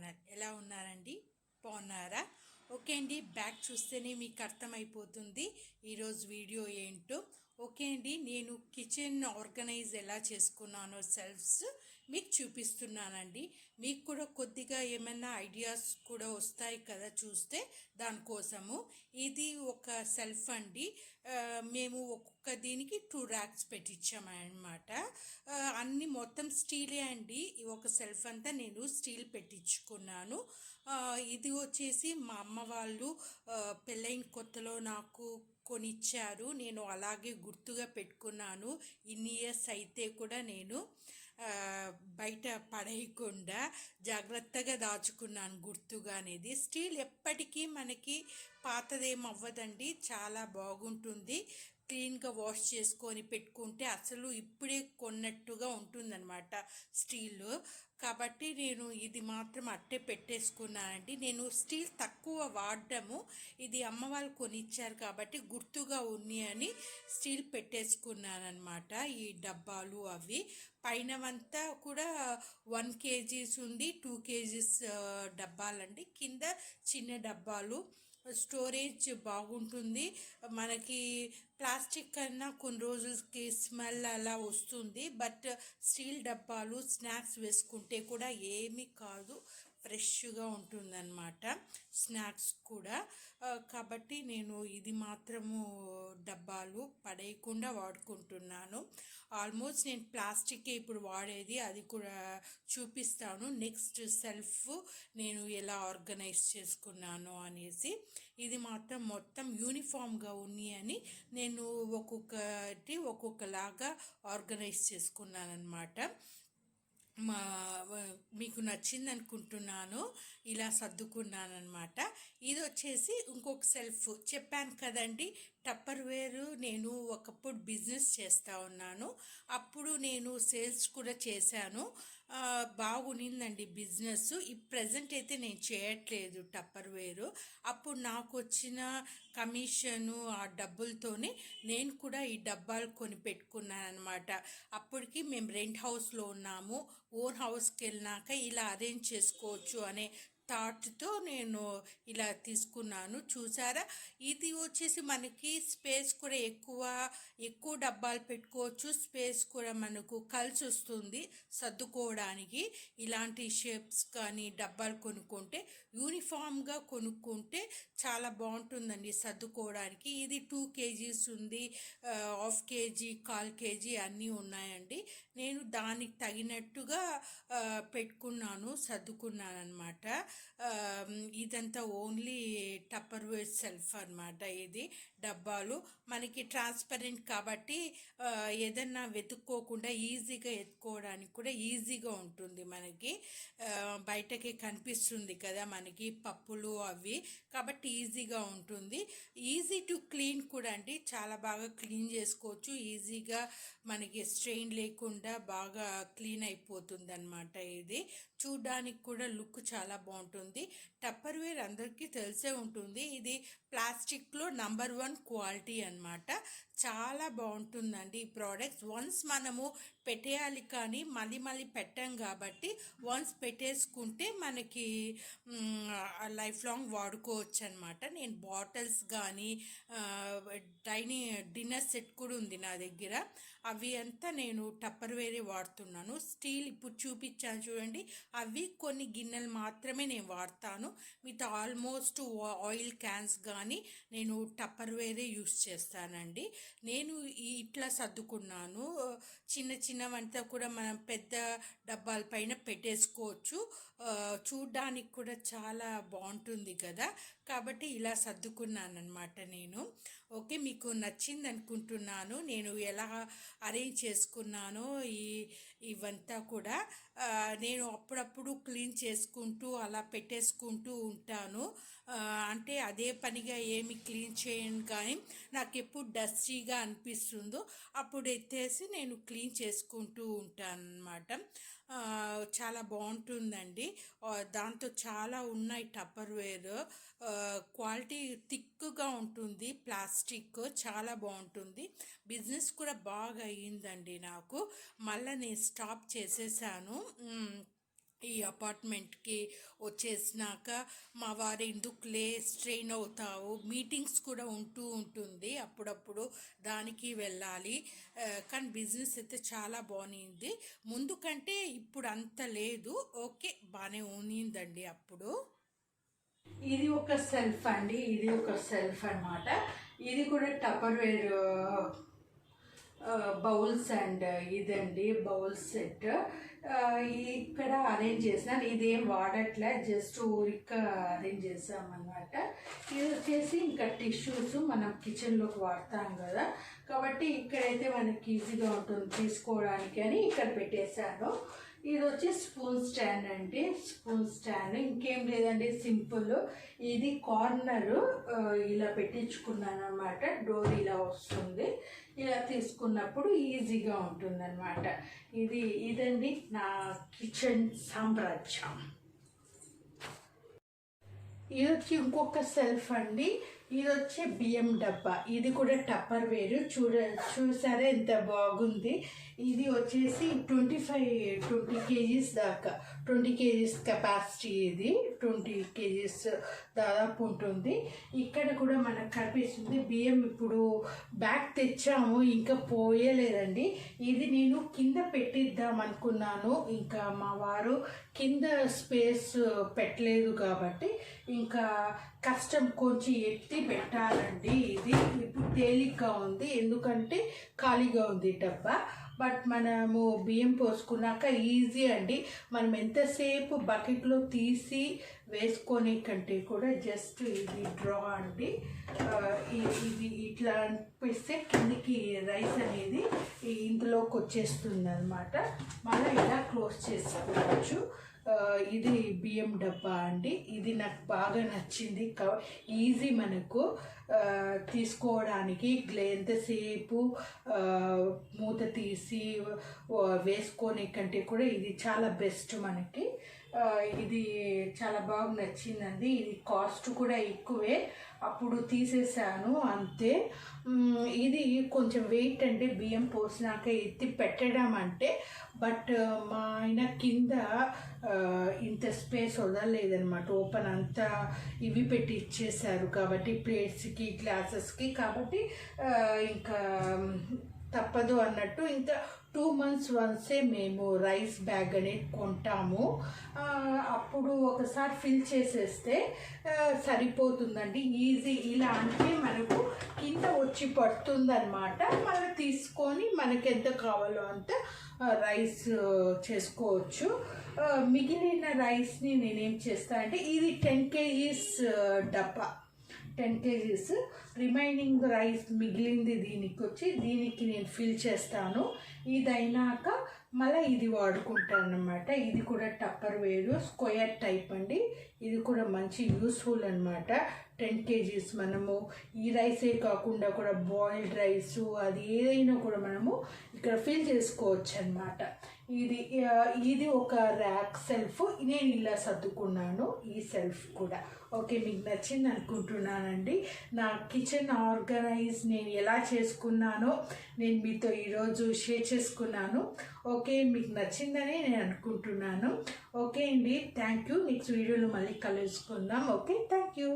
Channel. ఎలా ఉన్నారండి? బాగున్నారా? ఓకే అండి, బ్యాక్ చూస్తేనే మీకు అర్థమైపోతుంది ఈరోజు వీడియో ఏంటో. ఓకే అండి, నేను కిచెన్ ఆర్గనైజ్ ఎలా చేసుకున్నానో సెల్ఫ్స్ మీకు చూపిస్తున్నానండి. మీకు కూడా కొద్దిగా ఏమైనా ఐడియాస్ కూడా వస్తాయి కదా చూస్తే, దానికోసము. ఇది ఒక సెల్ఫ్ అండి. మేము ఒక్కొక్క దీనికి 2 ర్యాక్స్ పెట్టించామన్నమాట. అన్నీ మొత్తం స్టీలే అండి. ఒక సెల్ఫ్ అంతా నేను స్టీల్ పెట్టించుకున్నాను. ఇది వచ్చేసి మా అమ్మ వాళ్ళు పెళ్ళైన కొత్తలో నాకు కొనిచ్చారు. నేను అలాగే గుర్తుగా పెట్టుకున్నాను. ఇన్ని ఇయర్స్ అయితే కూడా నేను బయట పడేయకుండా జాగ్రత్తగా దాచుకున్నాను గుర్తుగా అనేది. స్టీల్ ఎప్పటికీ మనకి పాతదేం అవ్వదండి, చాలా బాగుంటుంది. క్లీన్గా వాష్ చేసుకొని పెట్టుకుంటే అసలు ఇప్పుడే కొన్నట్టుగా ఉంటుందన్నమాట స్టీల్. కాబట్టి నేను ఇది మాత్రం అట్టే పెట్టేసుకున్నానండి. నేను స్టీల్ తక్కువ వాడడము, ఇది అమ్మ వాళ్ళు కొనిచ్చారు కాబట్టి గుర్తుగా ఉంది అని స్టీల్ పెట్టేసుకున్నానమాట. ఈ డబ్బాలు అవి పైనవంతా కూడా 1 kgs ఉంది, 2 kgs డబ్బాలండి. కింద చిన్న డబ్బాలు, స్టోరేజ్ బాగుంటుంది మనకి. ప్లాస్టిక్ కన్నా కొన్ని రోజులకి స్మెల్ అలా వస్తుంది, బట్ స్టీల్ డబ్బాలు స్నాక్స్ వేసుకుంటే కూడా ఏమీ కాదు, ఫ్రెష్గా ఉంటుందన్నమాట స్నాక్స్ కూడా. కాబట్టి నేను ఇది మాత్రము డబ్బాలు పడేయకుండా వాడుకుంటున్నాను. ఆల్మోస్ట్ నేను ప్లాస్టిక్ ఇప్పుడు వాడేది, అది కూడా చూపిస్తాను నెక్స్ట్ సెల్ఫ్ నేను ఎలా ఆర్గనైజ్ చేసుకున్నాను అనేసి. ఇది మాత్రం మొత్తం యూనిఫామ్గా ఉంది అని నేను ఒక్కొక్కలాగా ఆర్గనైజ్ చేసుకున్నానమాట. మీకు నచ్చింది అనుకుంటున్నాను, ఇలా సర్దుకున్నానమాట. ఇది వచ్చేసి ఇంకొక సెల్ఫ్. చెప్పాను కదండి, టప్పర్వేర్ నేను ఒకప్పుడు బిజినెస్ చేస్తూ ఉన్నాను. అప్పుడు నేను సేల్స్ కూడా చేశాను. బాగునిందండి బిజినెస్. ఈ ప్రజెంట్ అయితే నేను చేయట్లేదు టప్పర్వేరు. అప్పుడు నాకు వచ్చిన కమిషను ఆ డబ్బులతోనే నేను కూడా ఈ డబ్బాలు కొని పెట్టుకున్నాను అనమాట. అప్పటికి మేము రెంట్ హౌస్లో ఉన్నాము. ఓన్ హౌస్కి వెళ్ళినాక ఇలా అరేంజ్ చేసుకోవచ్చు అనే థాట్తో నేను ఇలా తీసుకున్నాను. చూసారా, ఇది వచ్చేసి మనకి స్పేస్ కూడా ఎక్కువ డబ్బాలు పెట్టుకోవచ్చు. స్పేస్ కూడా మనకు కలిసి వస్తుంది సర్దుకోవడానికి. ఇలాంటి షేప్స్ కానీ డబ్బాలు కొనుక్కుంటే, యూనిఫామ్గా కొనుక్కుంటే చాలా బాగుంటుందండి సర్దుకోవడానికి. ఇది 2 kgs ఉంది, 1/2 kg, 1/4 kg అన్నీ ఉన్నాయండి. నేను దానికి తగినట్టుగా పెట్టుకున్నాను, సర్దుకున్నాను అనమాట. ఇదంతా ఓన్లీ టప్పర్వేర్ సెల్ఫ్ అనమాట. ఇది డబ్బాలు మనకి ట్రాన్స్పరెంట్ కాబట్టి ఏదన్నా వెతుక్కోకుండా ఈజీగా ఎత్తుకోవడానికి కూడా ఈజీగా ఉంటుంది మనకి. బయటకి కనిపిస్తుంది కదా మనకి పప్పులు అవి, కాబట్టి ఈజీగా ఉంటుంది. ఈజీ టు క్లీన్ కూడా అండి, చాలా బాగా క్లీన్ చేసుకోవచ్చు ఈజీగా, మనకి స్ట్రెయిన్ లేకుండా బాగా క్లీన్ అయిపోతుంది అనమాట. ఇది చూడ్డానికి కూడా లుక్ చాలా బాగుంటుంది. టప్పర్వేర్ అందరికీ తెలిసే ఉంటుంది, ఇది ప్లాస్టిక్లో నంబర్ 1 క్వాలిటీ అనమాట. చాలా బాగుంటుందండి ఈ ప్రోడక్ట్స్. వన్స్ మనము పెట్టేయాలి కానీ మళ్ళీ పెట్టాం కాబట్టి వన్స్ పెట్టేసుకుంటే మనకి లైఫ్ లాంగ్ వాడుకోవచ్చు అనమాట. నేను బాటిల్స్ కానీ డిన్నర్ సెట్ కూడా ఉంది నా దగ్గర. అవి అంతా నేను టప్పర్వేరే వాడుతున్నాను. స్టీల్ ఇప్పుడు చూపించాను చూడండి, అవి కొన్ని గిన్నెలు మాత్రమే నేను వాడతాను. మిగతా ఆల్మోస్ట్ ఆయిల్ క్యాన్స్ కానీ నేను టప్పర్వేరే యూస్ చేస్తానండి. నేను ఇట్లా సర్దుకున్నాను. చిన్నవంతా కూడా మనం పెద్ద డబ్బాల పైన పెట్టేసుకోవచ్చు. చూడ్డానికి కూడా చాలా బాగుంటుంది కదా, కాబట్టి ఇలా సర్దుకున్నాను అనమాట నేను. ఓకే, మీకు నచ్చింది అనుకుంటున్నాను నేను ఎలా అరేంజ్ చేసుకున్నానో ఇవంతా కూడా. నేను అప్పుడప్పుడు క్లీన్ చేసుకుంటూ అలా పెట్టేసుకుంటూ ఉంటాను. అంటే అదే పనిగా ఏమి క్లీన్ చేయను, కానీ నాకు ఎప్పుడు డస్టీగా అనిపిస్తుందో అప్పుడు ఎత్తేసి నేను క్లీన్ చేసుకుంటూ ఉంటాను అన్నమాట. చాలా బాగుంటుందండి. దాంతో చాలా ఉన్నాయి టప్పర్వేర్. క్వాలిటీ థిక్గా ఉంటుంది, ప్లాస్టిక్ చాలా బాగుంటుంది. బిజినెస్ కూడా బాగా అయ్యిందండి నాకు. మళ్ళీ నేను స్టాప్ చేసేసాను. ఈ అపార్ట్మెంట్కి వచ్చేసినాక మా వారు ఎందుకులే స్ట్రెయిన్ అవుతావు, మీటింగ్స్ కూడా ఉంటుంది అప్పుడప్పుడు, దానికి వెళ్ళాలి. కానీ బిజినెస్ అయితే చాలా బాగుంది, ముందు కంటే ఇప్పుడు అంత లేదు, ఓకే బాగానే ఉన్నిందండి అప్పుడు. ఇది ఒక సెల్ఫ్ అండి, ఇది ఒక సెల్ఫ్ అన్నమాట. ఇది కూడా టపర్వేర్ బౌల్స్ అండ్ ఇదండి బౌల్ సెట్. ఇక్కడ అరేంజ్ చేసినాను, ఇదేం వాడట్లే, జస్ట్ ఊరిక అరేంజ్ చేసామన్నమాట. ఇది వచ్చేసి ఇంకా టిష్యూస్ మనం కిచెన్లోకి వాడతాం కదా, కాబట్టి ఇక్కడైతే మనకి ఈజీగా ఉంటుంది తీసుకోవడానికి అని ఇక్కడ పెట్టేశాను. ఇది వచ్చి స్పూన్ స్టాండ్ అండి, స్పూన్ స్టాండ్, ఇంకేం లేదండి, సింపుల్. ఇది కార్నరు ఇలా పెట్టించుకున్నాను అనమాట, డోర్ ఇలా వస్తుంది, ఇలా తీసుకున్నప్పుడు ఈజీగా ఉంటుంది అనమాట. ఇదండి నా కిచెన్ సామ్రాజ్యం. ఇది వచ్చి ఇంకొక సెల్ఫ్ అండి, ఇది వచ్చి బియ్యం డబ్బా, ఇది కూడా టప్పర్ వేరు, చూసారా ఎంత బాగుంది. ఇది వచ్చేసి 20 కేజీస్ దాకా, 20 కేజీస్ కెపాసిటీ, ఇది 20 కేజీస్ దాదాపు ఉంటుంది. ఇక్కడ కూడా మనకు కనిపిస్తుంది బియ్యం, ఇప్పుడు బ్యాగ్ తెచ్చాము ఇంకా పోయలేదండి. ఇది నేను కింద పెట్టిద్దాం అనుకున్నాను, ఇంకా మా వారు కింద స్పేస్ పెట్టలేదు కాబట్టి ఇంకా కష్టం, కొంచెం ఎత్తి పెట్టాలండి. ఇది ఇప్పుడు తేలిగ్గా ఉంది ఎందుకంటే ఖాళీగా ఉంది డబ్బా, బట్ మనము బియ్యం పోసుకున్నాక ఈజీ అండి. మనం ఎంతసేపు బకెట్లో తీసి వేసుకొని కంటే కూడా జస్ట్ ఇది డ్రా అండి, ఇది ఇట్లా అనిపిస్తే కిందికి రైస్ అనేది ఇందులోకి వచ్చేస్తుంది అనమాట, మళ్ళీ ఇలా క్లోజ్ చేసుకోవచ్చు. ఇది బియ్యం డబ్బా అండి, ఇది నాకు బాగా నచ్చింది, ఈజీ మనకు తీసుకోవడానికి, ఎంతసేపు మూత తీసి వేసుకొని కంటే కూడా ఇది చాలా బెస్ట్ మనకి. ఇది చాలా బాగా నచ్చిందండి. ఇది కాస్ట్ కూడా ఎక్కువే, అప్పుడు తీసేసాను అంతే. ఇది కొంచెం వెయిట్ అంటే బియ్యం పోసినాక ఎత్తి పెట్టడం అంటే, బట్ మా ఆయన కింద ఇంత స్పేస్ వదలలేదనమాట, ఓపెన్ అంతా ఇవి పెట్టి ఇచ్చేసారు కాబట్టి ప్లేట్స్కి గ్లాసెస్కి, కాబట్టి ఇంకా తప్పదు అన్నట్టు ఇంకా 2 months వన్సే మేము రైస్ బ్యాగ్ అనేది కొంటాము. అప్పుడు ఒకసారి ఫిల్ చేసేస్తే సరిపోతుందండి, ఈజీ. ఇలా అంటే మనకు కింద వచ్చి పడుతుందన్నమాట, మళ్ళీ తీసుకొని మనకి ఎంత కావాలో అంత రైస్ చేసుకోవచ్చు. మిగిలిన రైస్ని నేనేం చేస్తాను అంటే, ఇది 10 kgs డబ్బా, 10 kgs, రిమైనింగ్ రైస్ మిగిలింది దీనికి నేను ఫిల్ చేస్తాను. ఇది అయినాక మళ్ళీ ఇది వాడుకుంటాను అన్నమాట. ఇది కూడా టప్పర్ వేరు స్క్వేర్ టైప్ అండి, ఇది కూడా మంచి యూస్ఫుల్ అనమాట. 10 kgs మనము ఈ రైసే కాకుండా కూడా బాయిల్డ్ రైసు అది ఏదైనా కూడా మనము ఇక్కడ ఫిల్ చేసుకోవచ్చు అనమాట. ఇది ఒక ర్యాక్ సెల్ఫ్, నేను ఇలా సర్దుకున్నాను ఈ సెల్ఫ్ కూడా. ఓకే, మీకు నచ్చింది అనుకుంటున్నానండి. నా కిచెన్ ఆర్గనైజ్ నేను ఎలా చేసుకున్నానో నేను మీతో ఈరోజు షేర్ చేసుకున్నాను. ఓకే, మీకు నచ్చిందని నేను అనుకుంటున్నాను. ఓకే అండి, థ్యాంక్ యూ. నెక్స్ట్ వీడియోలో మళ్ళీ కలుసుకుందాం. Okay, thank you.